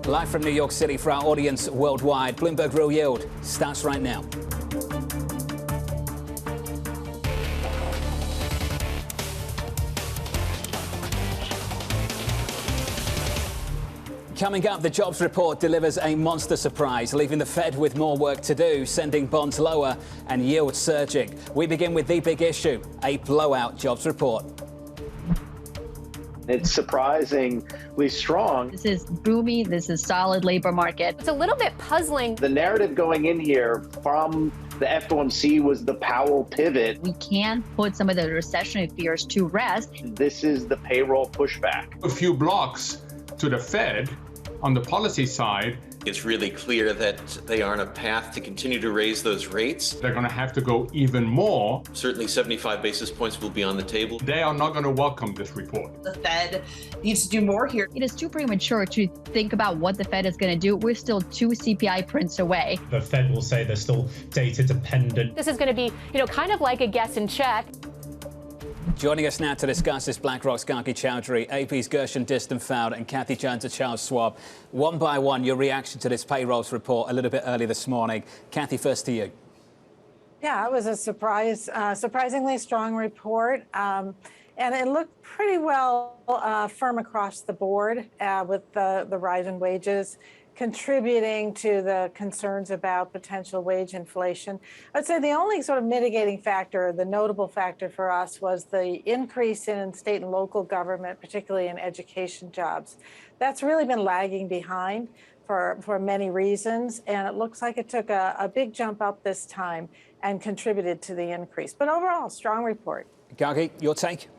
Live from New York City for our audience worldwide, Bloomberg Real Yield starts right now. Coming up, the jobs report delivers a monster surprise, leaving the Fed with more work to do, sending bonds lower and yields surging. We begin with the big issue, a blowout jobs report. It's surprisingly strong. This is boomy. This is solid labor market. It's a little bit puzzling. The narrative going in here from the FOMC was the Powell pivot. We can put some of the recessionary fears to rest. This is the payroll pushback. A few blocks to the Fed on the policy side. It's really clear that they are on a path to continue to raise those rates. They're going to have to go even more. Certainly 75 basis points will be on the table. They are not going to welcome this report. The Fed needs to do more here. It is too premature to think about what the Fed is going to do. We're still 2 CPI prints away. The Fed will say they're still data dependent. This is going to be, kind of like a guess and check. Joining us now to discuss is BlackRock's Gargi Chaudhuri, AP's Gershon, Distenfeld, and Kathy Jones at Schwab. One by one, your reaction to this payrolls report a little bit early this morning. Kathy, first to you. Yeah, it was a surprisingly strong report. And it looked pretty well firm across the board with the rise in wages contributing to the concerns about potential wage inflation. I'd say the only sort of mitigating factor, the notable factor for us, was the increase in state and local government, particularly in education jobs. That's really been lagging behind for many reasons, and it looks like it took a big jump up this time and contributed to the increase. But overall, strong report. Gargi, your take?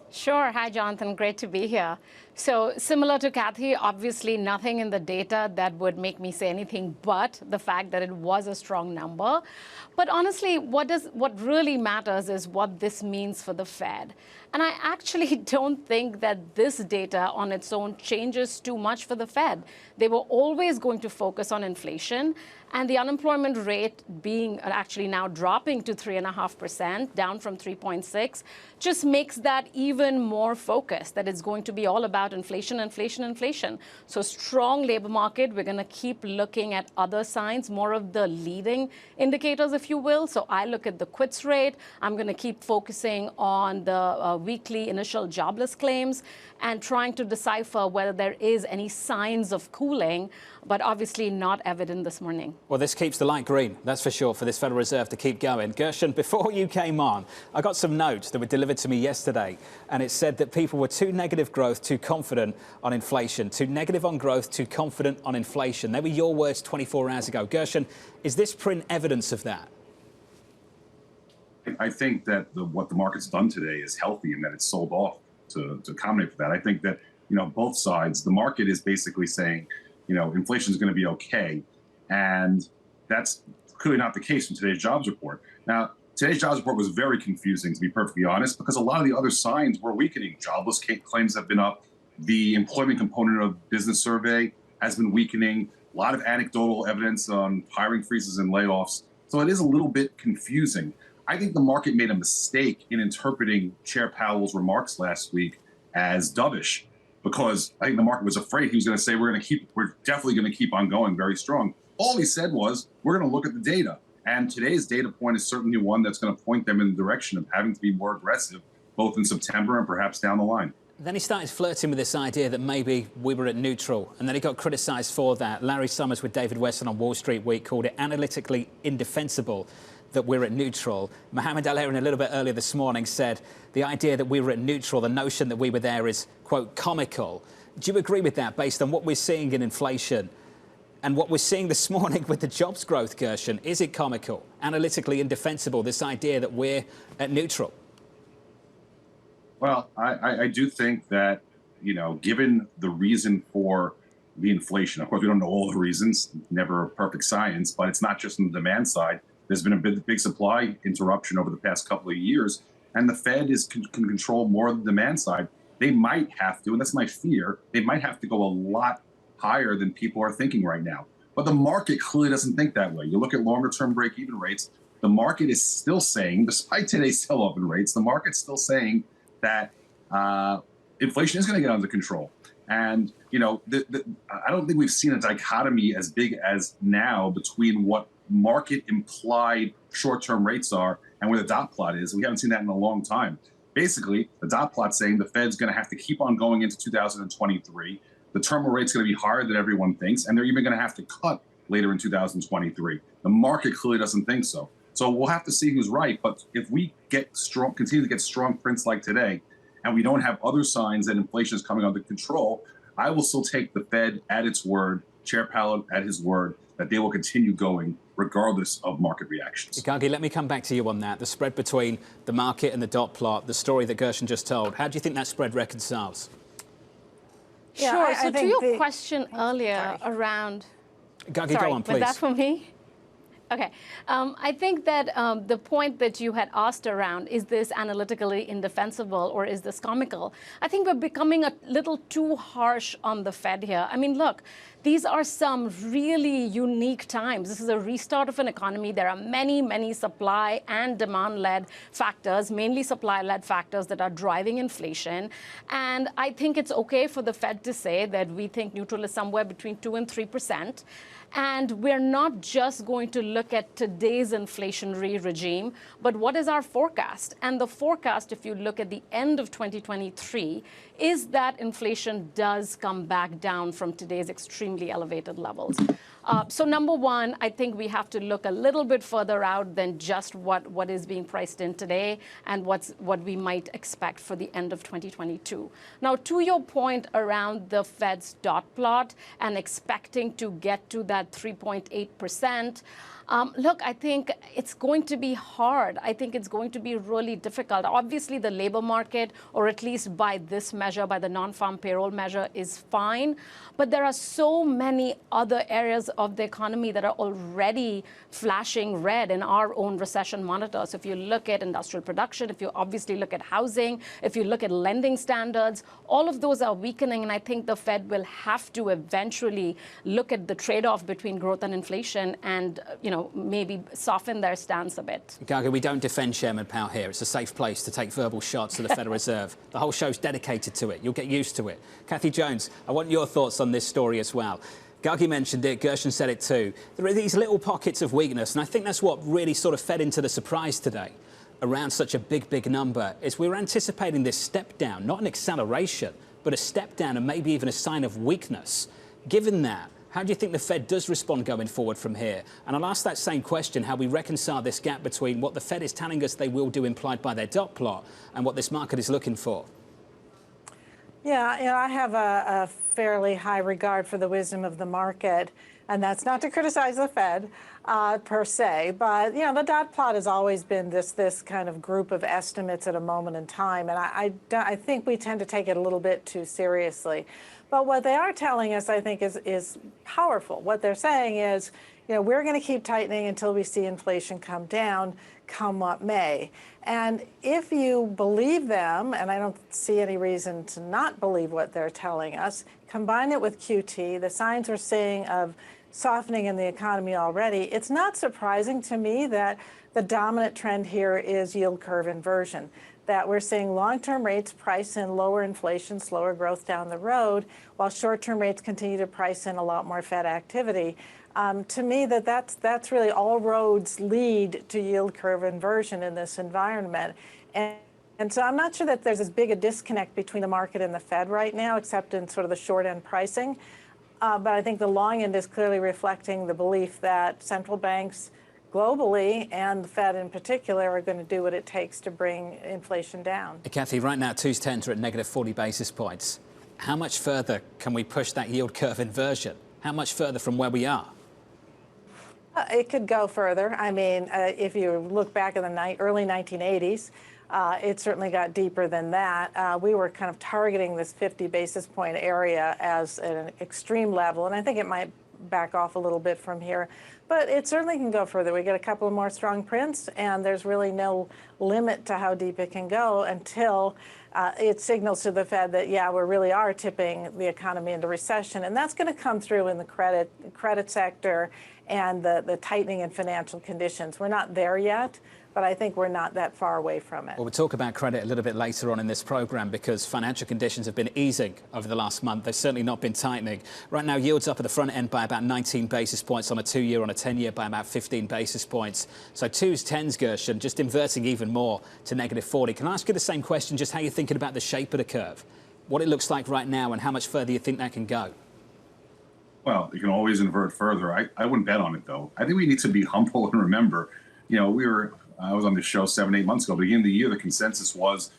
Sure. Hi, Jonathan. Great to be here. So similar to Kathy, obviously nothing in the data that would make me say anything but the fact that it was a strong number. But honestly, what really matters is what this means for the Fed. And I actually don't think that this data on its own changes too much for the Fed. They were always going to focus on inflation, and the unemployment rate being actually now dropping to 3.5%, down from 3.6, just makes that even more focused, that it's going to be all about inflation, inflation, inflation. So strong labor market. We're going to keep looking at other signs, more of the leading indicators, if you will. So I look at the quits rate. I'm going to keep focusing on the weekly initial jobless claims and trying to decipher whether there is any signs of cooling, but obviously not evident this morning. Well, this keeps the light green, that's for sure, for this Federal Reserve to keep going. Gershon, before you came on, I got some notes that were delivered to me yesterday, and it said that people were too negative growth, too confident on inflation. Too negative on growth, too confident on inflation. They were your words 24 hours ago. Gershon, is this print evidence of that? I think that what the market's done today is healthy and that it's sold off to accommodate for that. I think that, both sides, the market is basically saying, inflation is going to be okay. And that's clearly not the case from today's jobs report. Now, today's jobs report was very confusing, to be perfectly honest, because a lot of the other signs were weakening. Jobless claims have been up. The employment component of business survey has been weakening. A lot of anecdotal evidence on hiring freezes and layoffs. So it is a little bit confusing. I think the market made a mistake in interpreting Chair Powell's remarks last week as dovish, because I think the market was afraid he was going to say we're definitely going to keep on going very strong. All he said was we're going to look at the data, and today's data point is certainly one that's going to point them in the direction of having to be more aggressive, both in September and perhaps down the line. Then he started flirting with this idea that maybe we were at neutral, and then he got criticised for that. Larry Summers with David Weston on Wall Street Week called it analytically indefensible that we're at neutral. Mohamed Al-Erian a little bit earlier this morning said the idea that we were at neutral, the notion that we were there is, quote, comical. Do you agree with that based on what we're seeing in inflation and what we're seeing this morning with the jobs growth, Gershon? Is it comical, analytically indefensible, this idea that we're at neutral? Well, I do think that, given the reason for the inflation, of course, we don't know all the reasons, never a perfect science, but it's not just on the demand side. There's been a big supply interruption over the past couple of years, and the Fed can control more of the demand side. They might have to, and that's my fear, they might have to go a lot higher than people are thinking right now. But the market clearly doesn't think that way. You look at longer-term break-even rates, the market is still saying, despite today's sell-off in rates, the market's still saying that inflation is going to get under control. And, you know, I don't think we've seen a dichotomy as big as now between what market implied short-term rates are and where the dot plot is. We haven't seen that in a long time. Basically, the dot plot saying the Fed's going to have to keep on going into 2023. The terminal rate's going to be higher than everyone thinks, and they're even going to have to cut later in 2023. The market clearly doesn't think so. So we'll have to see who's right. But if we continue to get strong prints like today, and we don't have other signs that inflation is coming under control, I will still take the Fed at its word, Chair Powell at his word, that they will continue going regardless of market reactions. Gargi, let me come back to you on that. The spread between the market and the dot plot, the story that Gershon just told, how do you think that spread reconciles? Yeah, sure. So to your question earlier around... Gargi, go on, please. Was that for me? Okay. I think that the point that you had asked around, is this analytically indefensible or is this comical? I think we're becoming a little too harsh on the Fed here. I mean, look, these are some really unique times. This is a restart of an economy. There are many, many supply and demand-led factors, mainly supply-led factors that are driving inflation. And I think it's okay for the Fed to say that we think neutral is somewhere between 2 and 3%. And we're not just going to look at today's inflationary regime, but what is our forecast? And the forecast, if you look at the end of 2023, is that inflation does come back down from today's extremely elevated levels. So number one, I think we have to look a little bit further out than just what is being priced in today and what we might expect for the end of 2022. Now, to your point around the Fed's dot plot and expecting to get to that 3.8%, look, I think it's going to be hard. I think it's going to be really difficult. Obviously, the labor market, or at least by this measure, by the non-farm payroll measure, is fine. But there are so many other areas of the economy that are already flashing red in our own recession monitor. So if you look at industrial production, if you obviously look at housing, if you look at lending standards, all of those are weakening. And I think the Fed will have to eventually look at the trade-off between growth and inflation and, maybe soften their stance a bit. Gargi, we don't defend Chairman Powell here. It's a safe place to take verbal shots to the Federal Reserve. The whole show's dedicated to it. You'll get used to it. Kathy Jones, I want your thoughts on this story as well. Gargi mentioned it, Gershon said it too. There are these little pockets of weakness, and I think that's what really sort of fed into the surprise today around such a big number, is we were anticipating this step down, not an acceleration, but a step down and maybe even a sign of weakness. Given that, how do you think the Fed does respond going forward from here? And I'll ask that same question, how we reconcile this gap between what the Fed is telling us they will do implied by their dot plot and what this market is looking for. Yeah, I have a fairly high regard for the wisdom of the market, and that's not to criticize the Fed per se, but the dot plot has always been this kind of group of estimates at a moment in time, and I think we tend to take it a little bit too seriously. But what they are telling us, I think, is powerful. What they're saying is, we're going to keep tightening until we see inflation come down, come what may. And if you believe them, and I don't see any reason to not believe what they're telling us, combine it with QT, the signs we're seeing of softening in the economy already, it's not surprising to me that the dominant trend here is yield curve inversion, that we're seeing long-term rates price in lower inflation, slower growth down the road, while short-term rates continue to price in a lot more Fed activity. To me, that's really all roads lead to yield curve inversion in this environment. And so I'm not sure that there's as big a disconnect between the market and the Fed right now, except in sort of the short end pricing. But I think the long end is clearly reflecting the belief that central banks globally and the Fed in particular are going to do what it takes to bring inflation down. Kathy, right now, 2s10s are at negative 40 basis points. How much further can we push that yield curve inversion? How much further from where we are? It could go further. I mean, if you look back in the early 1980s, it certainly got deeper than that. We were kind of targeting this 50 basis point area as an extreme level, and I think it might back off a little bit from here. But it certainly can go further. We get a couple of more strong prints, and there's really no limit to how deep it can go until it signals to the Fed that, yeah, we really are tipping the economy into recession. And that's going to come through in the credit sector and the tightening in financial conditions. We're not there yet, but I think we're not that far away from it. Well, we'll talk about credit a little bit later on in this program because financial conditions have been easing over the last month. They've certainly not been tightening. Right now, yields up at the front end by about 19 basis points on a 2-year, on a 10-year by about 15 basis points. So 2s, 10s, Gershon, just inverting even more to negative 40. Can I ask you the same question, just how you're thinking about the shape of the curve? What it looks like right now and how much further you think that can go? Well, you can always invert further. I wouldn't bet on it, though. I think we need to be humble and remember, you know, I was on this show 7-8 months ago. Beginning of the year, the consensus was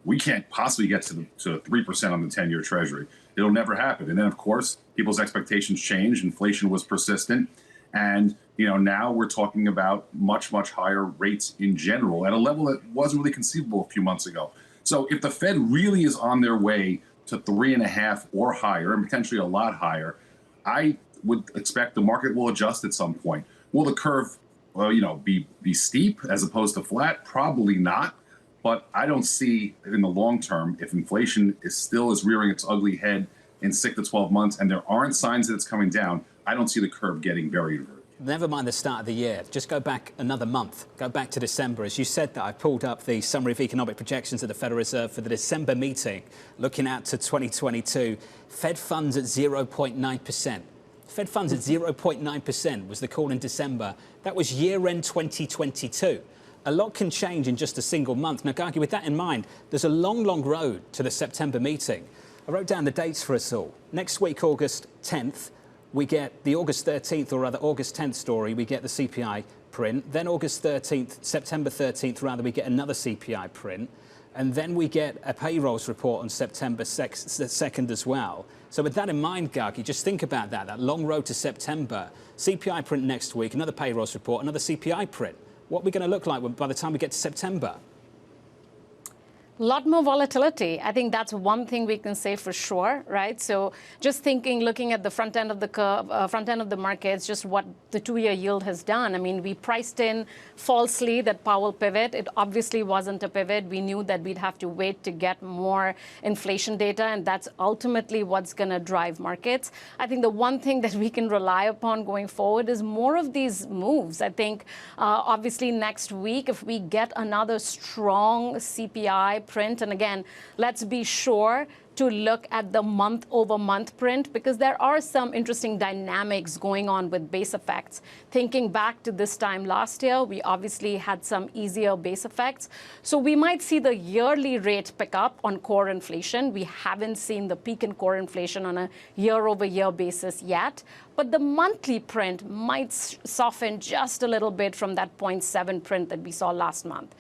we can't possibly get to 3% on the 10-year Treasury. It'll never happen. And then, of course, people's expectations changed. Inflation was persistent. And, you know, now we're talking about much, much higher rates in general at a level that wasn't really conceivable a few months ago. So if the Fed really is on their way to 3.5 or higher, and potentially a lot higher, I would expect the market will adjust at some point. Will the curve, you know, be steep as opposed to flat? Probably not. But I don't see in the long term, if inflation still rearing its ugly head in 6 to 12 months, and there aren't signs that it's coming down, I don't see the curve getting very inverted. Never mind the start of the year. Just go back another month. Go back to December. As you said that, I pulled up the summary of economic projections of the Federal Reserve for the December meeting, looking out to 2022. Fed funds at 0.9%. Fed funds at 0.9% was the call in December. That was year-end 2022. A lot can change in just a single month. Now, Gargi, with that in mind, there's a long, long road to the September meeting. I wrote down the dates for us all. Next week, August 10th, we get the August 13th, or rather August 10th story, we get the CPI print. Then August 13th, September 13th, rather, we get another CPI print. And then we get a payrolls report on September 2nd as well. So with that in mind, Gargi, just think about that long road to September. CPI print next week, another payrolls report, another CPI print. What are we going to look like by the time we get to September? A lot more volatility. I think that's one thing we can say for sure, right? So just looking at the front end of the curve, front end of the markets, just what the 2-year yield has done. I mean, we priced in falsely that Powell pivot. It obviously wasn't a pivot. We knew that we'd have to wait to get more inflation data, and that's ultimately what's going to drive markets. I think the one thing that we can rely upon going forward is more of these moves. I think obviously next week, if we get another strong CPI print, and again, let's be sure to look at the month-over-month print, because there are some interesting dynamics going on with base effects. Thinking back to this time last year, we obviously had some easier base effects. So we might see the yearly rate pick up on core inflation. We haven't seen the peak in core inflation on a year-over-year basis yet. But the monthly print might soften just a little bit from that 0.7 print that we saw last month.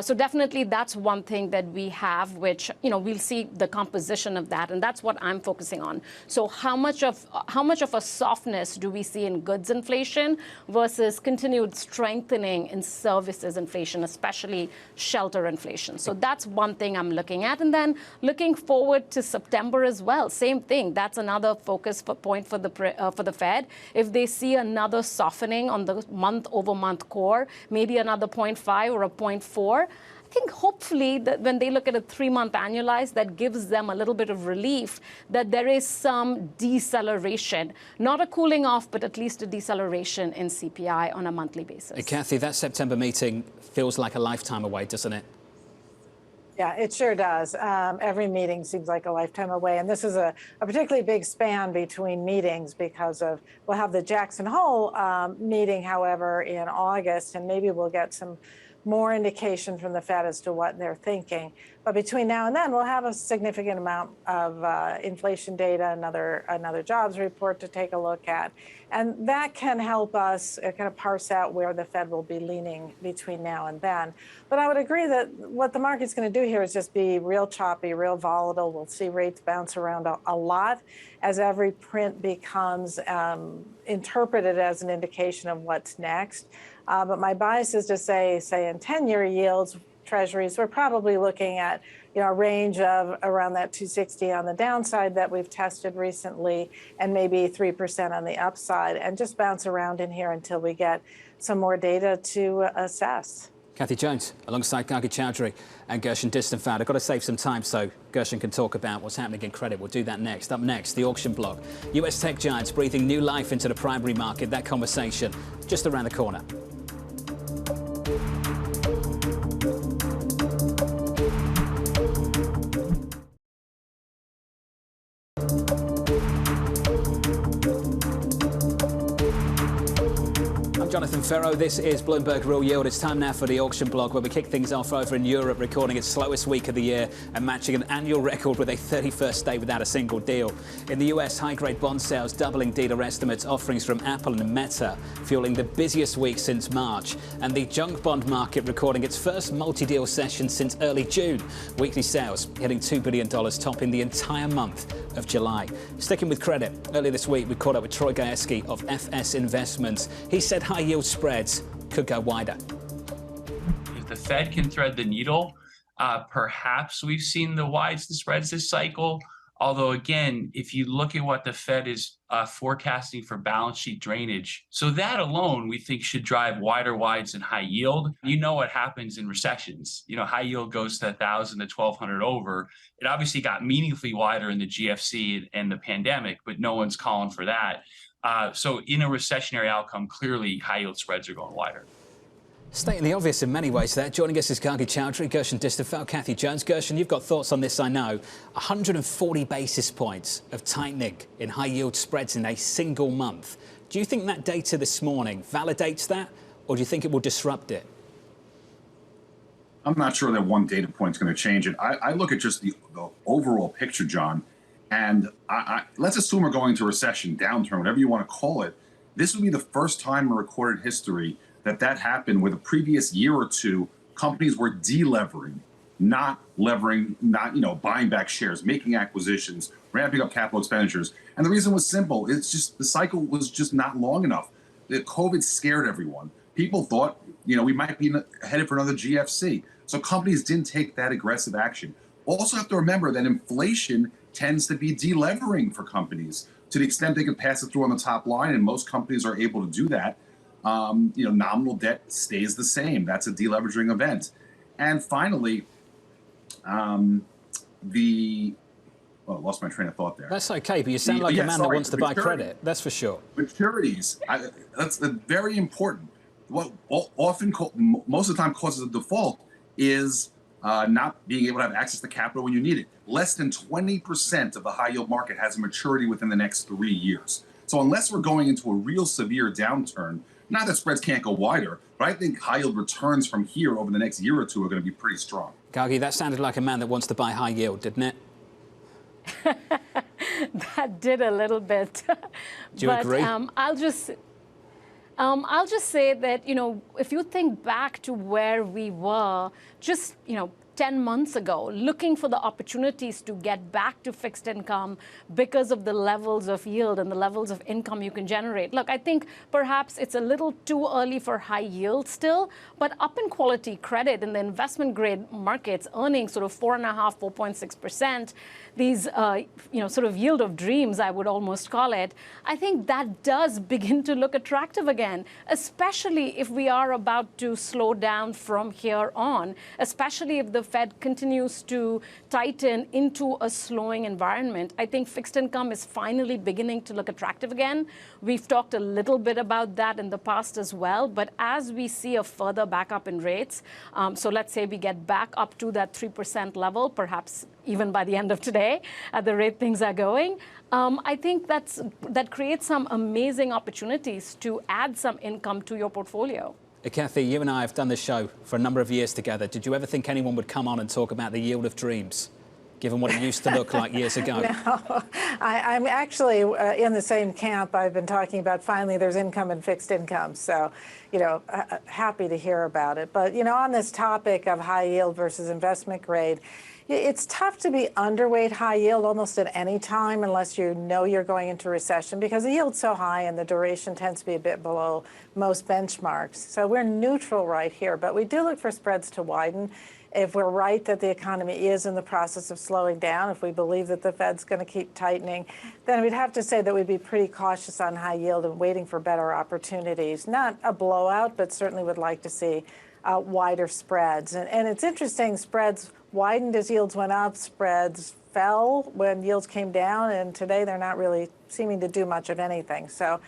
So definitely that's one thing that we have, which, you know, we'll see the composition of that, and that's what I'm focusing on. So how much of a softness do we see in goods inflation versus continued strengthening in services inflation, especially shelter inflation? So that's one thing I'm looking at. And then looking forward to September as well, same thing. That's another focus point for the Fed. If they see another softening on the month-over-month core, maybe another 0.5 or a 0.4, I think hopefully that when they look at a 3-month annualized, that gives them a little bit of relief that there is some deceleration, not a cooling off, but at least a deceleration in CPI on a monthly basis. Kathy, that September meeting feels like a lifetime away, doesn't it? Yeah, it sure does. Every meeting seems like a lifetime away. And this is a particularly big span between meetings because we'll have the Jackson Hole meeting, however, in August, and maybe we'll get some more indication from the Fed as to what they're thinking. But between now and then, we'll have a significant amount of inflation data, another jobs report to take a look at. And that can help us kind of parse out where the Fed will be leaning between now and then. But I would agree that what the market's going to do here is just be real choppy, real volatile. We'll see rates bounce around a lot as every print becomes interpreted as an indication of what's next. But my bias is to say in 10-year yields, treasuries, we're probably looking at a range of around that 260 on the downside that we've tested recently, and maybe 3% on the upside, and just bounce around in here until we get some more data to assess. Kathy Jones, alongside Gargi Chaudhuri and Gershon Distenfeld. I've got to save some time so Gershon can talk about what's happening in credit. We'll do that next. Up next, the auction block. US tech giants breathing new life into the primary market. That conversation just around the corner. I'm Jonathan Ferro. This is Bloomberg Real Yield. It's time now for the auction blog, where we kick things off over in Europe, recording its slowest week of the year and matching an annual record with a 31st day without a single deal. In the US, high-grade bond sales doubling dealer estimates, offerings from Apple and Meta fueling the busiest week since March, and the junk bond market recording its first multi-deal session since early June. Weekly sales hitting $2 billion, topping the entire month of July. Sticking with credit, earlier this week we caught up with Troy Gayeski of FS Investments. He said high-yield spreads could go wider. If the Fed can thread the needle, perhaps we've seen the wides and spreads this cycle. Although, again, if you look at what the Fed is forecasting for balance sheet drainage, so that alone we think should drive wider wides and high yield. You know what happens in recessions. You know, high yield goes to 1,000 to 1,200 over. It obviously got meaningfully wider in the GFC and the pandemic, but no one's calling for that. So in a recessionary outcome, clearly high yield spreads are going wider. Stating the obvious in many ways there. Joining us is Gargi, Chaudhuri, Gershon, Distenfeld, Kathy Jones. Gershon, you've got thoughts on this, I know. 140 basis points of tightening in high-yield spreads in a single month. Do you think that data this morning validates that, or do you think it will disrupt it? I'm not sure that one data point is going to change it. I look at just the overall picture, John, and let's assume we're going into recession, downturn, whatever you want to call it. This would be the first time in recorded history that happened, where the previous year or two, companies were delevering, not levering, not, buying back shares, making acquisitions, ramping up capital expenditures. And the reason was simple. It's just the cycle was just not long enough. The COVID scared everyone. People thought, we might be headed for another GFC. So companies didn't take that aggressive action. Also have to remember that inflation tends to be delevering for companies to the extent they can pass it through on the top line. And most companies are able to do that. Nominal debt stays the same. That's a deleveraging event. And finally, lost my train of thought there. That's okay, but you sound like a man that wants to buy credit. That's for sure. Maturities, that's very important. What often, most of the time, causes a default is not being able to have access to capital when you need it. Less than 20% of the high yield market has a maturity within the next 3 years. So unless we're going into a real severe downturn, not that spreads can't go wider, but I think high yield returns from here over the next year or two are going to be pretty strong. Gargi, that sounded like a man that wants to buy high yield, didn't it? That did a little bit. Do you agree? I'll just say that, if you think back to where we were just, 10 months ago, looking for the opportunities to get back to fixed income because of the levels of yield and the levels of income you can generate. Look, I think perhaps it's a little too early for high yield still, but up in quality credit in the investment grade markets, earning sort of 4.5%, 4.6%, these, sort of yield of dreams, I would almost call it. I think that does begin to look attractive again, especially if we are about to slow down from here on, especially if the Fed continues to tighten into a slowing environment. I think fixed income is finally beginning to look attractive again. We've talked a little bit about that in the past as well, but as we see a further backup in rates, so let's say we get back up to that 3% level, perhaps even by the end of today, at the rate things are going, I think that creates some amazing opportunities to add some income to your portfolio. Kathy, you and I have done this show for a number of years together. Did you ever think anyone would come on and talk about the yield of dreams, given what it used to look like years ago? No, I'm actually in the same camp. I've been talking about finally there's income and fixed income. So, happy to hear about it. But, on this topic of high yield versus investment grade, it's tough to be underweight high yield almost at any time unless you know you're going into recession, because the yield's so high and the duration tends to be a bit below most benchmarks. So we're neutral right here, but we do look for spreads to widen. If we're right that the economy is in the process of slowing down, if we believe that the Fed's going to keep tightening, then we'd have to say that we'd be pretty cautious on high yield and waiting for better opportunities. Not a blowout, but certainly would like to see wider spreads. And it's interesting, spreads widened as yields went up, spreads fell when yields came down, and today they're not really seeming to do much of anything. So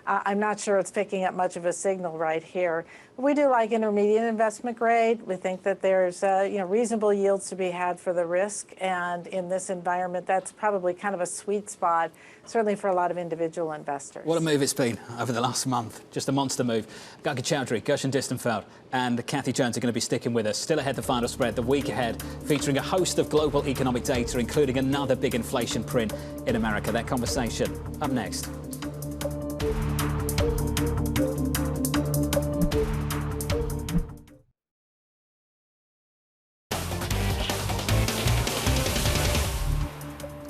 I'm not sure it's picking up much of a signal right here. We do like intermediate investment grade. We think that there's reasonable yields to be had for the risk, and in this environment, that's probably kind of a sweet spot, certainly for a lot of individual investors. What a move it's been over the last month. Just a monster move. Gargi Chaudhuri, Gershon Distenfeld and Kathy Jones are going to be sticking with us. Still ahead, the final spread, the week ahead, featuring a host of global economic data, including another big inflation print in America. That conversation up next.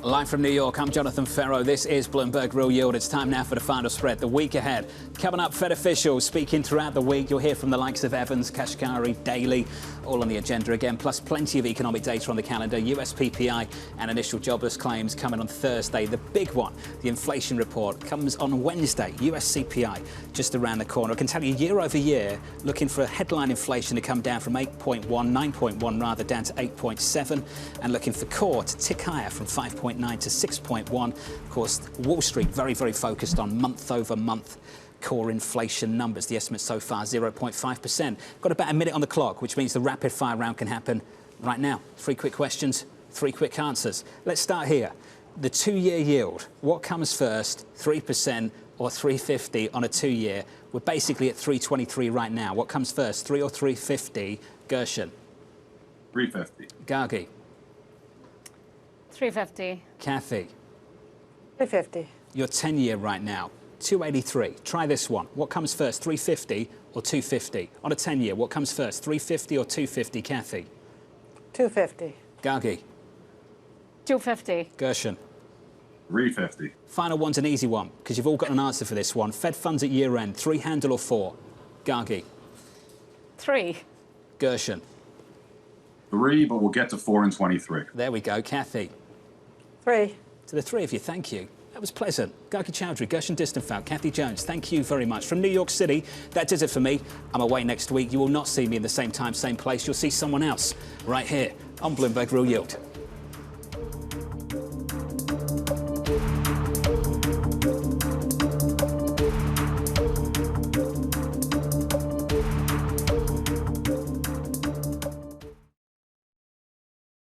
Live from New York, I'm Jonathan Ferro. This is Bloomberg Real Yield. It's time now for the final spread, the week ahead. Coming up, Fed officials speaking throughout the week. You'll hear from the likes of Evans, Kashkari, Daly, all on the agenda again, plus plenty of economic data on the calendar. US PPI and initial jobless claims coming on Thursday. The big one, the inflation report, comes on Wednesday. US CPI just around the corner. I can tell you year over year, looking for headline inflation to come down from 9.1 rather, down to 8.7, and looking for core to tick higher from 5.9 to 6.1. Of course, Wall Street very, very focused on month-over-month core inflation numbers. The estimate so far, 0.5%. Got about a minute on the clock, which means the rapid-fire round can happen right now. 3 quick questions, 3 quick answers. Let's start here. The 2-year yield. What comes first, 3% or 350 on a 2-year? We're basically at 323 right now. What comes first, 3 or 350? Gershon. 350. Gargi. 350. Kathy. 350. Your 10-year right now, 283. Try this one. What comes first, 350 or 250? On a 10-year, what comes first, 350 or 250? Kathy. 250. Gargi. 250. Gershon. 350. Final one's an easy one, because you've all got an answer for this one. Fed funds at year-end, 3 handle or 4? Gargi. 3. Gershon. 3, but we'll get to 4 in 23. There we go. Kathy. 3. To the 3 of you, thank you. That was pleasant. Gargi Chaudhuri, Gershon Distenfeld, Kathy Jones, thank you very much. From New York City, that does it for me. I'm away next week. You will not see me in the same time, same place. You'll see someone else right here on Bloomberg Real Yield.